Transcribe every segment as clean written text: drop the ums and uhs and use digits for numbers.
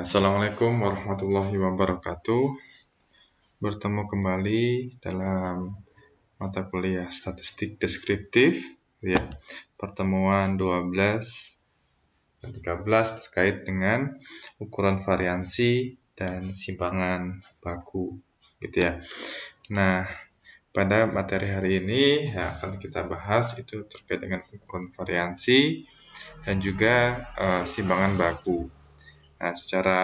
Assalamualaikum warahmatullahi wabarakatuh. Bertemu kembali dalam mata kuliah statistik deskriptif ya. Pertemuan 12 dan 13 terkait dengan ukuran variansi dan simpangan baku gitu ya. Nah, pada materi hari ini yang akan kita bahas itu terkait dengan ukuran variansi dan juga simpangan baku. Nah, secara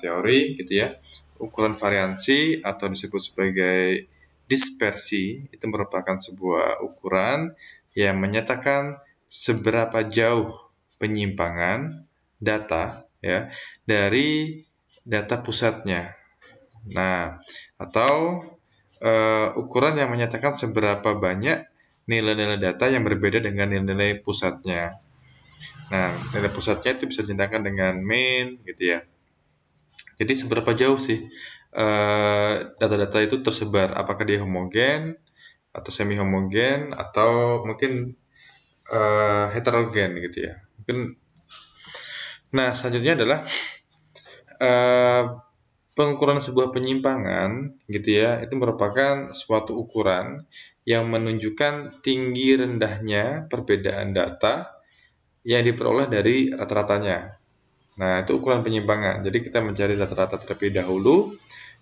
teori gitu ya, ukuran variansi atau disebut sebagai dispersi itu merupakan sebuah ukuran yang menyatakan seberapa jauh penyimpangan data ya dari data pusatnya. Nah, atau ukuran yang menyatakan seberapa banyak nilai-nilai data yang berbeda dengan nilai-nilai pusatnya. Nah, nilai pusatnya itu bisa dinyatakan dengan mean gitu ya. Jadi seberapa jauh sih data-data itu tersebar? Apakah dia homogen atau semi homogen atau mungkin heterogen gitu ya? Nah, selanjutnya adalah pengukuran sebuah penyimpangan gitu ya. Itu merupakan suatu ukuran yang menunjukkan tinggi rendahnya perbedaan data yang diperoleh dari rata-ratanya. Nah, itu ukuran penyimpangan. Jadi kita mencari rata-rata terlebih dahulu,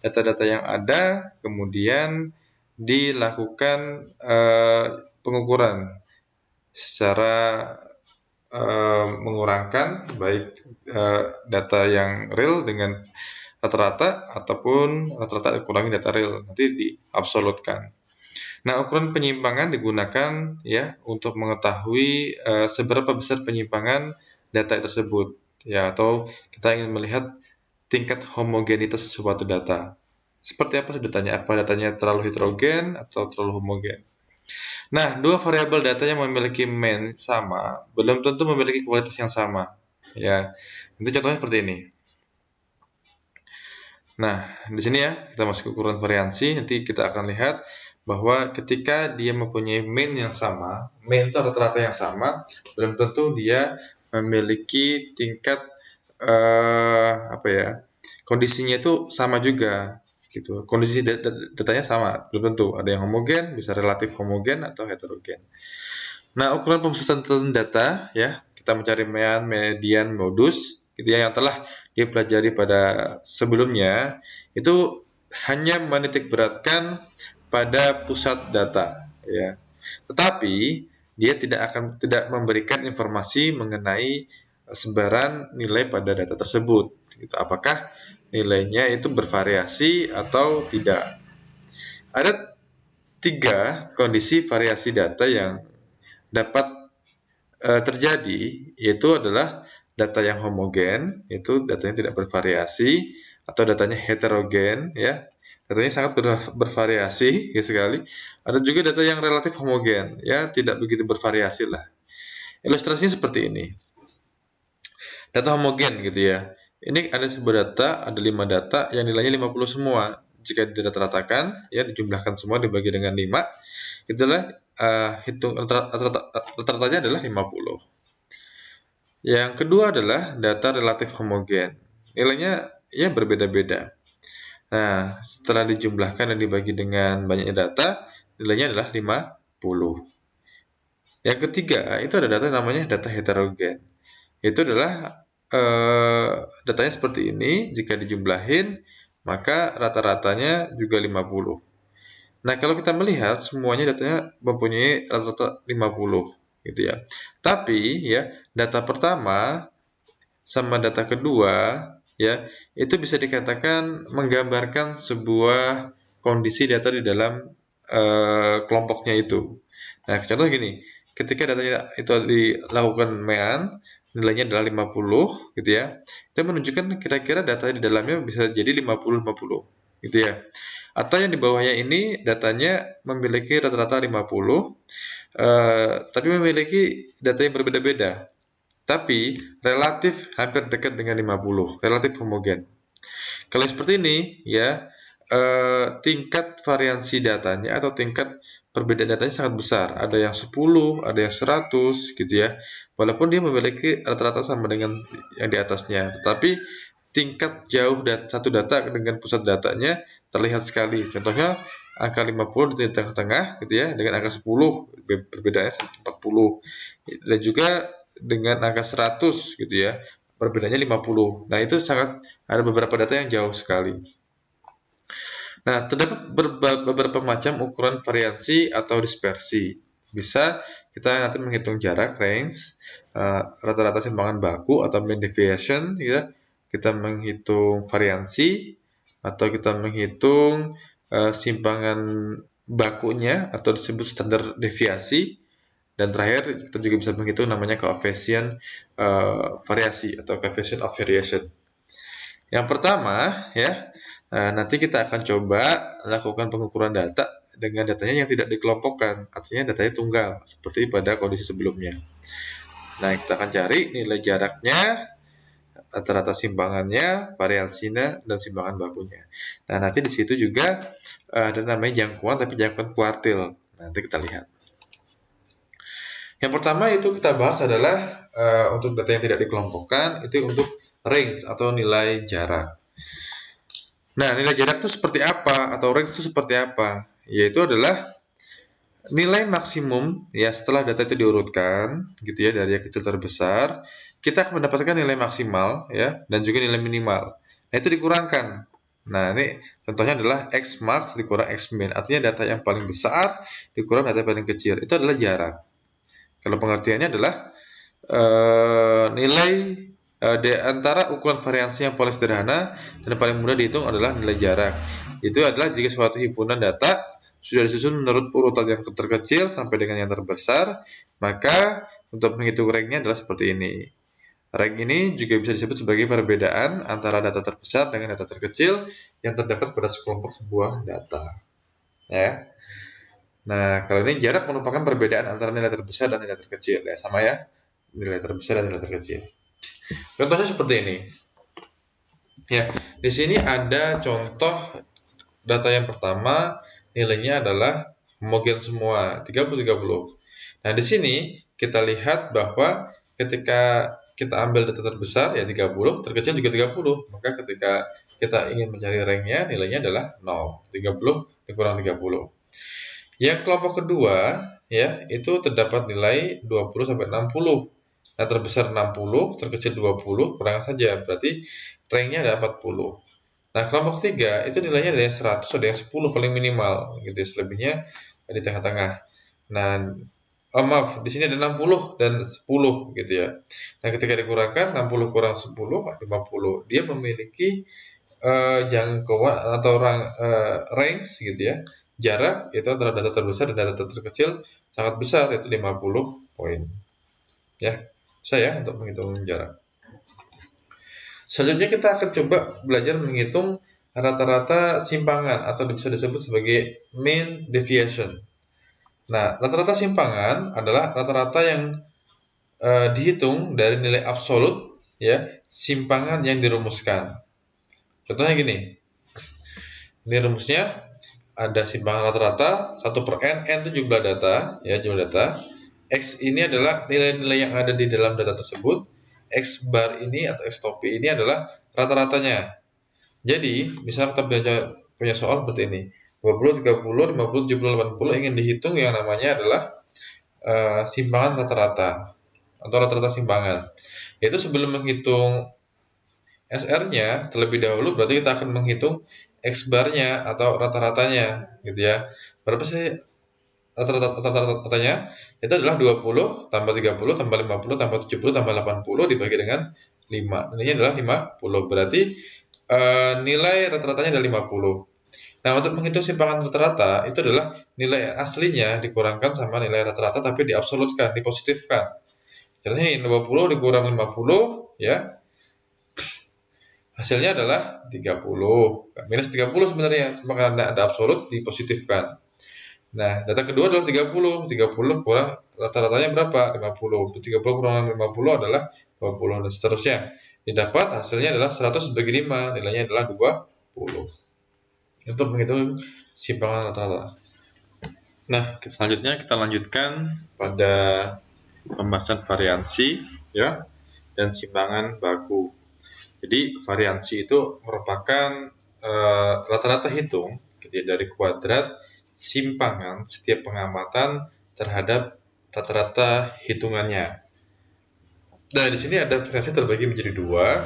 data-data yang ada, kemudian dilakukan pengukuran secara mengurangkan baik data yang real dengan rata-rata ataupun rata-rata dikurangi data real, nanti diabsolutkan. Nah, ukuran penyimpangan digunakan ya untuk mengetahui seberapa besar penyimpangan data tersebut. Ya, atau kita ingin melihat tingkat homogenitas suatu data. Seperti apa datanya? Apa datanya terlalu heterogen atau terlalu homogen? Nah, dua variabel data yang memiliki mean sama belum tentu memiliki kualitas yang sama. Ya, itu contohnya seperti ini. Nah, di sini ya kita masuk ke ukuran variansi. Nanti kita akan lihat bahwa ketika dia mempunyai mean yang sama, mean itu rata-rata yang sama, belum tentu dia memiliki tingkat kondisinya itu sama juga gitu. Kondisi datanya sama, belum tentu. Ada yang homogen, bisa relatif homogen atau heterogen. Nah, ukuran pemusatan data ya, kita mencari mean, median, modus gitu ya, yang telah dipelajari pada sebelumnya itu hanya menitik beratkan pada pusat data ya. Tetapi dia tidak memberikan informasi mengenai sebaran nilai pada data tersebut. Gitu. Apakah nilainya itu bervariasi atau tidak? Ada 3 kondisi variasi data yang dapat terjadi, yaitu adalah data yang homogen, itu datanya tidak bervariasi, atau datanya heterogen, ya, datanya sangat bervariasi ya sekali. Ada juga data yang relatif homogen, ya, tidak begitu bervariasi lah. Ilustrasinya seperti ini. Data homogen gitu ya. Ini ada sebuah data, ada 5 data yang nilainya 50 semua. Jika dirata-ratakan, ya dijumlahkan semua dibagi dengan 5, itulah rata-ratanya adalah 50. Yang kedua adalah data relatif homogen. Nilainya ya berbeda-beda. Nah, setelah dijumlahkan dan dibagi dengan banyaknya data, nilainya adalah 50. Yang ketiga, itu ada data namanya data heterogen. Itu adalah datanya seperti ini, jika dijumlahin, maka rata-ratanya juga 50. Nah, kalau kita melihat semuanya datanya mempunyai rata-rata 50 gitu ya. Tapi ya, data pertama sama data kedua ya, itu bisa dikatakan menggambarkan sebuah kondisi data di dalam kelompoknya itu. Nah, contoh gini, ketika datanya itu dilakukan mean, nilainya adalah 50 gitu ya. Itu menunjukkan kira-kira data di dalamnya bisa jadi 50-50 gitu ya. Atau yang di bawahnya ini datanya memiliki rata-rata 50, tapi memiliki data yang berbeda-beda. Tapi relatif hampir dekat dengan 50, relatif homogen. Kalau seperti ini ya, tingkat variansi datanya atau tingkat perbedaan datanya sangat besar. Ada yang 10, ada yang 100 gitu ya. Walaupun dia memiliki rata-rata sama dengan yang di atasnya, tetapi tingkat jauh satu data dengan pusat datanya terlihat sekali. Contohnya angka 50 di tengah-tengah gitu ya, dengan angka 10 perbedaannya 40. Dan juga dengan angka 100 gitu ya, perbedaannya 50. Nah, itu sangat ada beberapa data yang jauh sekali. Nah, terdapat beberapa macam ukuran variansi atau dispersi. Bisa kita nanti menghitung jarak, range, rata-rata simpangan baku atau mean deviation, ya. Kita menghitung variansi atau kita menghitung simpangan bakunya atau disebut standar deviasi. Dan terakhir kita juga bisa menghitung namanya coefficient variasi atau coefficient of variation. Yang pertama ya, nanti kita akan coba lakukan pengukuran data dengan datanya yang tidak dikelompokkan, artinya datanya tunggal seperti pada kondisi sebelumnya. Nah, kita akan cari nilai jaraknya, rata-rata simpangannya, variansinya, dan simpangan bakunya. Nah, nanti di situ juga ada namanya jangkauan, tapi jangkauan kuartil. Nanti kita lihat. Yang pertama itu kita bahas adalah untuk data yang tidak dikelompokkan, itu untuk range atau nilai jarak. Nah, nilai jarak itu seperti apa atau range itu seperti apa? Yaitu adalah nilai maksimum ya setelah data itu diurutkan gitu ya dari yang kecil terbesar, kita akan mendapatkan nilai maksimal ya dan juga nilai minimal. Nah, itu dikurangkan. Nah, ini contohnya adalah X max dikurang X min, artinya data yang paling besar dikurang data yang paling kecil. Itu adalah jarak. Kalau pengertiannya adalah nilai di antara ukuran variansi yang paling sederhana dan paling mudah dihitung adalah nilai jarak. Itu adalah jika suatu himpunan data sudah disusun menurut urutan yang terkecil sampai dengan yang terbesar, maka untuk menghitung ranknya adalah seperti ini. Rank ini juga bisa disebut sebagai perbedaan antara data terbesar dengan data terkecil yang terdapat pada sekelompok sebuah data. Ya. Nah, kalau ini jarak merupakan perbedaan antara nilai terbesar dan nilai terkecil. Ya, sama ya, nilai terbesar dan nilai terkecil. Contohnya seperti ini. Ya, di sini ada contoh data yang pertama, nilainya adalah homogen semua, 30-30. Nah, di sini kita lihat bahwa ketika kita ambil data terbesar ya 30, terkecil juga 30. Maka ketika kita ingin mencari ranknya, nilainya adalah 0. 30 dikurang 30. Yang kelompok kedua ya, itu terdapat nilai 20 sampai 60. Nah, terbesar 60, terkecil 20, kurang saja. Berarti ranknya ada 40. Nah, kelompok ketiga itu nilainya ada yang 100, ada yang 10 paling minimal. Gitu, selebihnya di tengah-tengah. Nah, maaf, di sini ada 60 dan 10 gitu ya. Nah, ketika dikurangkan 60 kurang 10, 50. Dia memiliki jangkauan atau range gitu ya. Jarak itu antara data terbesar dan data terkecil sangat besar, yaitu 50 poin. Ya, saya untuk menghitung jarak. Selanjutnya kita akan coba belajar menghitung rata-rata simpangan atau bisa disebut sebagai mean deviation. Nah, rata-rata simpangan adalah rata-rata yang dihitung dari nilai absolut ya simpangan yang dirumuskan. Contohnya gini, ini rumusnya ada simpangan rata-rata 1/n, n itu jumlah data, ya jumlah data. X ini adalah nilai-nilai yang ada di dalam data tersebut. X bar ini atau X topi ini adalah rata-ratanya. Jadi, misalnya kita punya soal seperti ini. 20, 30, 50, 70, 80 ingin dihitung yang namanya adalah simpangan rata-rata atau rata-rata simpangan. Yaitu sebelum menghitung SR-nya terlebih dahulu berarti kita akan menghitung X bar-nya atau rata-ratanya gitu ya. Berapa sih rata-ratanya? Itu adalah 20 tambah 30 tambah 50 tambah 70 tambah 80 dibagi dengan 5. Nilainya adalah 50. Berarti nilai rata-ratanya adalah 50. Nah, untuk menghitung simpangan rata-rata itu adalah nilai aslinya dikurangkan sama nilai rata-rata tapi diabsolutkan, dipositifkan. Contohnya 20 dikurang 50 ya. Hasilnya adalah 30. Minus 30 sebenarnya, cuma karena ada absolut dipositifkan. Nah, data kedua adalah 30. 30 kurang rata-ratanya berapa? 50. 30 kurang 50 adalah 20 dan seterusnya. Didapat hasilnya adalah 100 bagi 5, nilainya adalah 20. Untuk menghitung simpangan rata-rata. Nah, selanjutnya kita lanjutkan pada pembahasan variansi ya dan simpangan baku. Jadi variansi itu merupakan rata-rata hitung gitu ya, dari kuadrat simpangan setiap pengamatan terhadap rata-rata hitungannya. Nah, di sini ada variansi terbagi menjadi dua,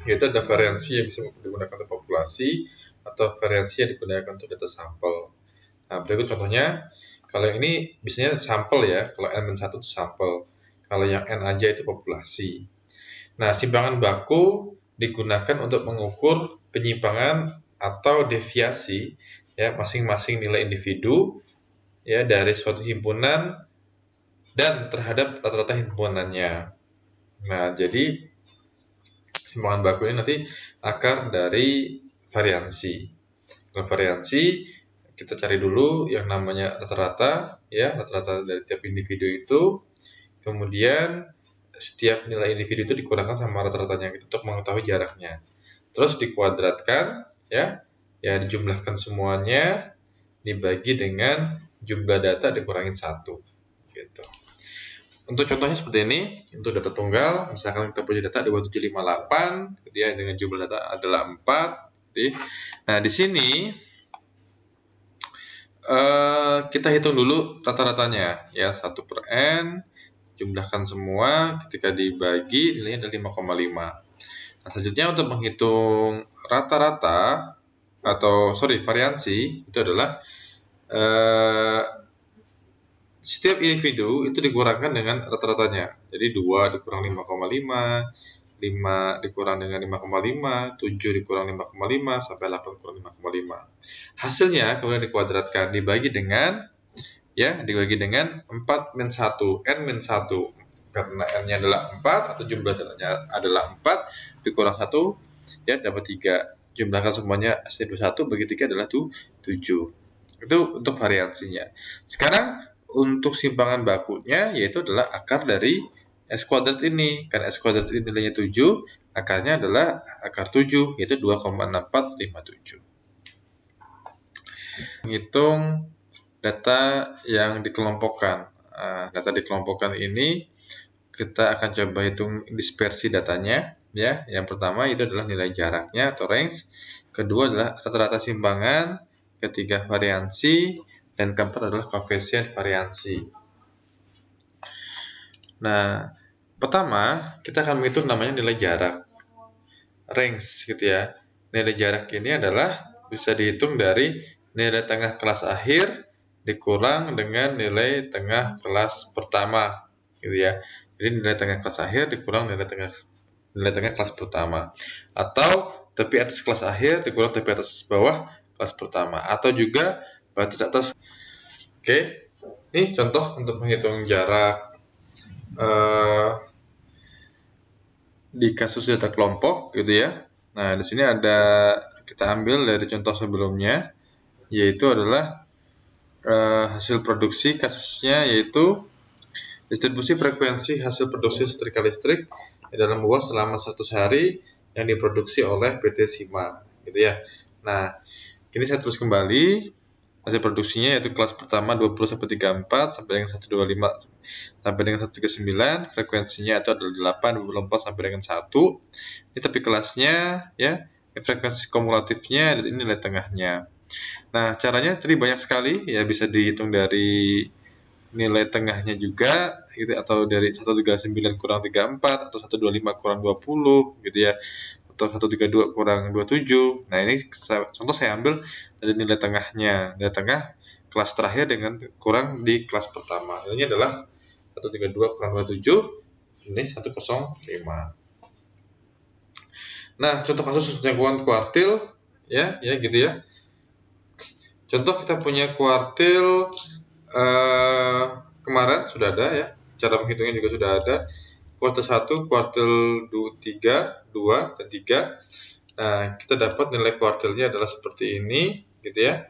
yaitu ada variansi yang bisa digunakan untuk populasi atau variansi yang digunakan untuk data sampel. Nah, berikut contohnya. Kalau ini biasanya sampel ya, kalau N-1 itu sampel. Kalau yang N aja itu populasi. Nah, simpangan baku digunakan untuk mengukur penyimpangan atau deviasi ya masing-masing nilai individu ya dari suatu himpunan dan terhadap rata-rata himpunannya. Nah, jadi simpangan baku ini nanti akar dari variansi. Kalau variansi kita cari dulu yang namanya rata-rata ya, rata-rata dari tiap individu itu. Kemudian setiap nilai individu itu dikurangkan sama rata-ratanya gitu, untuk mengetahui jaraknya. Terus dikuadratkan ya, ya dijumlahkan semuanya dibagi dengan jumlah data dikurangin 1 gitu. Untuk contohnya seperti ini, untuk data tunggal, misalkan kita punya data 2758, gitu ya, dengan jumlah data adalah 4. Gitu. Nah, di sini kita hitung dulu rata-ratanya ya, 1/n, jumlahkan semua, ketika dibagi nilainya adalah 5,5. Nah, selanjutnya untuk menghitung rata-rata atau variansi itu adalah setiap individu itu dikurangkan dengan rata-ratanya. Jadi 2 dikurang 5,5, 5 dikurang dengan 5,5, 7 dikurang 5,5, sampai 8 kurang 5,5. Hasilnya kemudian dikuadratkan, dibagi dengan 4 min 1, n min 1. Karena n-nya adalah 4 atau jumlah datanya adalah 4, dikurang 1 ya dapat 3. Jumlahkan semuanya hasil 21 bagi 3 adalah 7. Itu untuk variansinya. Sekarang untuk simpangan bakunya yaitu adalah akar dari S kuadrat ini. Karena S kuadrat ini nilainya 7, akarnya adalah akar 7 yaitu 2,6457. Menghitung data yang dikelompokkan. Data dikelompokkan ini kita akan coba hitung dispersi datanya ya. Yang pertama itu adalah nilai jaraknya atau range, kedua adalah rata-rata simpangan, ketiga variansi, dan keempat adalah koefisien variansi. Nah, pertama kita akan menghitung namanya nilai jarak, range gitu ya. Nilai jarak ini adalah bisa dihitung dari nilai tengah kelas akhir dikurang dengan nilai tengah kelas pertama gitu ya. Jadi nilai tengah kelas akhir dikurang nilai tengah kelas pertama, atau tepi atas kelas akhir dikurang tepi atas bawah kelas pertama, atau juga batas atas. Oke, ini contoh untuk menghitung jarak di kasus data kelompok gitu ya. Nah, di sini ada kita ambil dari contoh sebelumnya, yaitu adalah hasil produksi kasusnya yaitu distribusi frekuensi hasil produksi setrika listrik dalam uas selama 100 hari yang diproduksi oleh PT Sima gitu ya. Nah, ini saya tulis kembali hasil produksinya yaitu kelas pertama 20-34 sampai dengan 125 sampai dengan 139, frekuensinya itu adalah 8, 24 sampai dengan 1. Ini tapi kelasnya ya, frekuensi kumulatifnya dan ini nilai tengahnya. Nah, caranya tadi banyak sekali ya, bisa dihitung dari nilai tengahnya juga gitu, atau dari 139 kurang 34 atau 125 kurang 20 gitu ya, atau 132 kurang 27. Nah, ini contoh saya ambil dari nilai tengahnya, nilai tengah kelas terakhir dengan kurang di kelas pertama. Ini adalah 132 kurang 27, ini 105. Nah, contoh kasus jangkauan kuartil ya gitu ya. Contoh kita punya kuartil kemarin sudah ada ya, cara menghitungnya juga sudah ada. Kuartil 1, kuartil 3, 2, dan 3. Nah, kita dapat nilai kuartilnya adalah seperti ini gitu ya.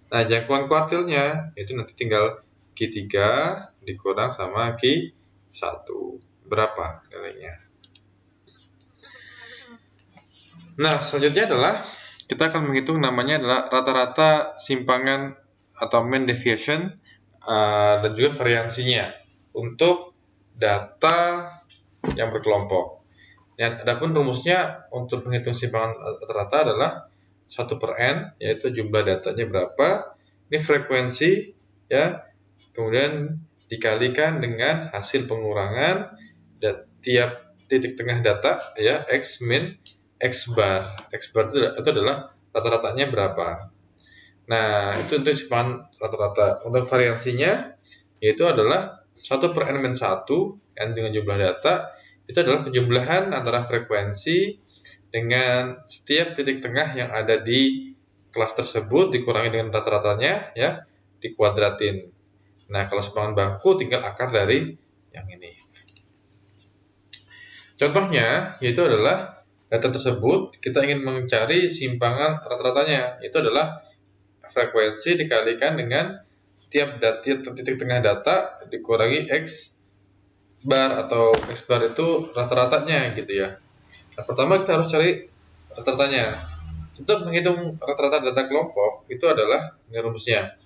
Nah, jangkauan kuartilnya itu nanti tinggal Q3 dikurang sama Q1. Berapa nilainya? Nah, selanjutnya adalah kita akan menghitung namanya adalah rata-rata simpangan atau mean deviation dan juga variansinya untuk data yang berkelompok. Dan adapun rumusnya untuk menghitung simpangan rata-rata adalah 1/n, yaitu jumlah datanya berapa, ini frekuensi, ya, kemudian dikalikan dengan hasil pengurangan tiap titik tengah data, ya, x min x bar. X bar itu adalah rata-ratanya berapa. Nah, itu untuk simpangan rata-rata. Untuk variansinya yaitu adalah 1/n-1, n dengan jumlah data, itu adalah penjumlahan antara frekuensi dengan setiap titik tengah yang ada di kelas tersebut dikurangi dengan rata-ratanya, ya, dikuadratin. Nah, kalau simpangan baku tinggal akar dari yang ini. Contohnya yaitu adalah data tersebut kita ingin mencari simpangan rata-ratanya, itu adalah frekuensi dikalikan dengan tiap titik tengah data dikurangi x bar, atau x bar itu rata-ratanya gitu ya. Nah, pertama kita harus cari rata-ratanya. Untuk menghitung rata-rata data kelompok itu adalah ini rumusnya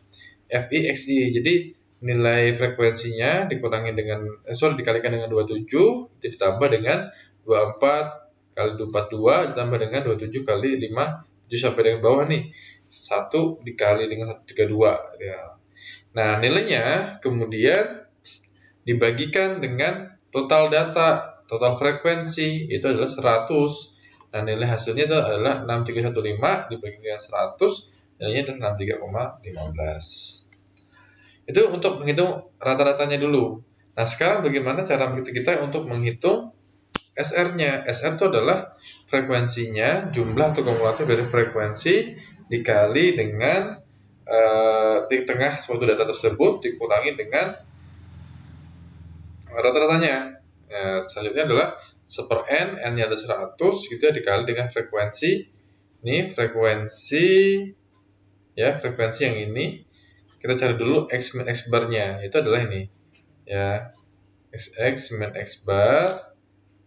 FI XI. Jadi nilai frekuensinya dikurangi dengan dikalikan dengan 27 itu ditambah dengan 24 kali 42 ditambah dengan 27 kali 5 7 sampai dengan bawah nih 1 dikali dengan 132 ya. Nah, nilainya kemudian dibagikan dengan total data, total frekuensi itu adalah 100. Nah, nilai hasilnya itu adalah 6315 dibagi dengan 100, nilainya adalah 63,15. Itu untuk menghitung rata-ratanya dulu. Nah, sekarang bagaimana cara kita untuk menghitung SR-nya? SR itu adalah frekuensinya, jumlah atau kumulatif dari frekuensi dikali dengan titik tengah suatu data tersebut dikurangi dengan rata-ratanya. Selanjutnya adalah 1/n, n-nya ada 100 gitu ya, dikali dengan frekuensi. Ini frekuensi, ya, frekuensi yang ini. Kita cari dulu x min x bar-nya, itu adalah ini. Ya, x min x bar,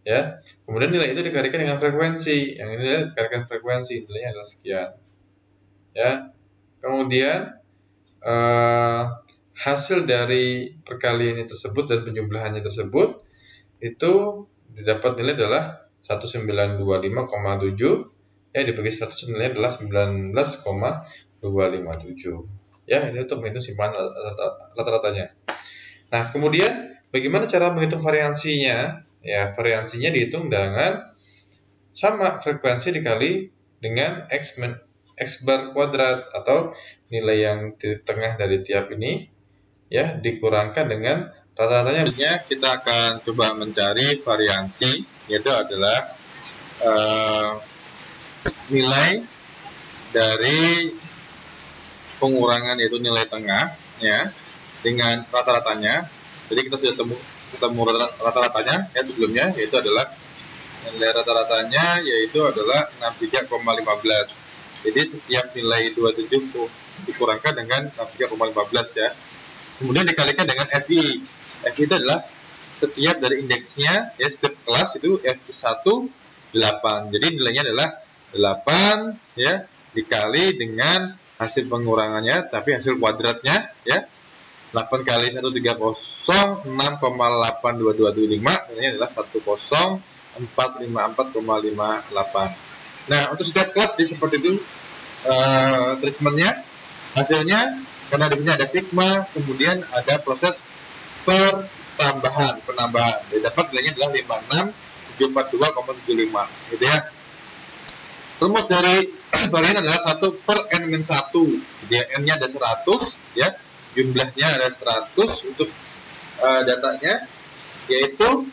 ya. Kemudian nilai itu dikalikan dengan frekuensi. Yang ini dikalikan frekuensi, nilainya adalah sekian. Ya. Kemudian hasil dari perkalian tersebut dan penjumlahannya tersebut itu didapat nilai adalah 1925,7, ya, dibagi 100 nilainya adalah 19,257. Ya, ini untuk menghitung simpangan rata-ratanya. Nah, kemudian bagaimana cara menghitung variansinya? Ya, variansinya dihitung dengan sama frekuensi dikali dengan x bar kuadrat, atau nilai yang di tengah dari tiap ini, ya, dikurangkan dengan rata-ratanya. Kita akan coba mencari variansi, yaitu adalah nilai dari pengurangan, yaitu nilai tengah, ya, dengan rata-ratanya. Jadi kita sudah ketemu rata-ratanya ya sebelumnya, yaitu adalah nilai rata-ratanya yaitu adalah 63,15. Jadi setiap nilai 27 dikurangkan dengan 63,15 ya. Kemudian dikalikan dengan FI. FI itu adalah setiap dari indeksnya, ya, setiap kelas itu FI1 8. Jadi nilainya adalah 8, ya, dikali dengan hasil pengurangannya tapi hasil kuadratnya, ya. 8 kali 130 6,82225, nilainya adalah 10.454,58. Nah, untuk setiap kelas di seperti itu treatmentnya, hasilnya, karena di sini ada sigma, kemudian ada proses penambahan, dapat nilainya adalah 56742,75, gitu ya. Rumus dari varian adalah 1/n-1, jadi n-nya ada 100, ya, jumlahnya ada 100 untuk datanya, yaitu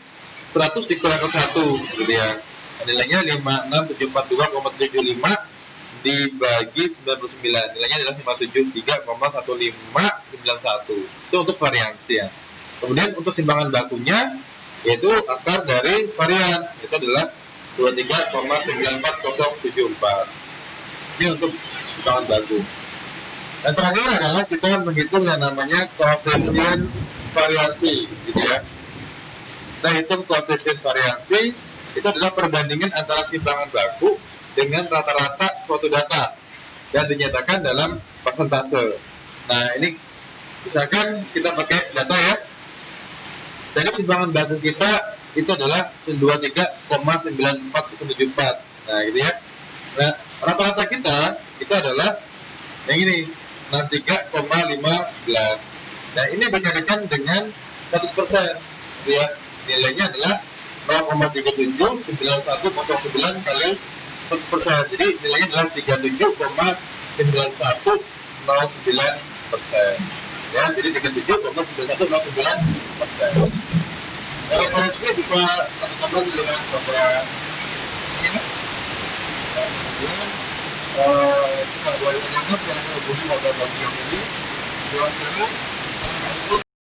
100 dikurangkan 1, gitu ya. Nilainya 56742,75 dibagi 99, nilainya adalah 573,1591. Itu untuk variansi ya. Kemudian untuk simpangan bakunya yaitu akar dari varian, itu adalah 23,94074. Ini untuk simpangan baku. Dan terakhir adalah kita menghitung yang namanya koefisien variasi, gitu ya. Nah, hitung koefisien variasi itu adalah perbandingan antara simpangan baku dengan rata-rata suatu data dan dinyatakan dalam persentase. Nah, ini misalkan kita pakai data, ya. Jadi simpangan baku kita itu adalah 23,94174. Nah, gitu ya. Nah, rata-rata kita itu adalah yang ini 63,15. Nah, ini berkaitan dengan 100%, gitu ya. Nilainya adalah 0,379109 kali 100%. Jadi nilainya adalah 37,9109%. Ya, jadi 37,9109%. Referensi bisa teman-teman dengan beberapa ini. Kita boleh ingat yang hubungi modal bank ini.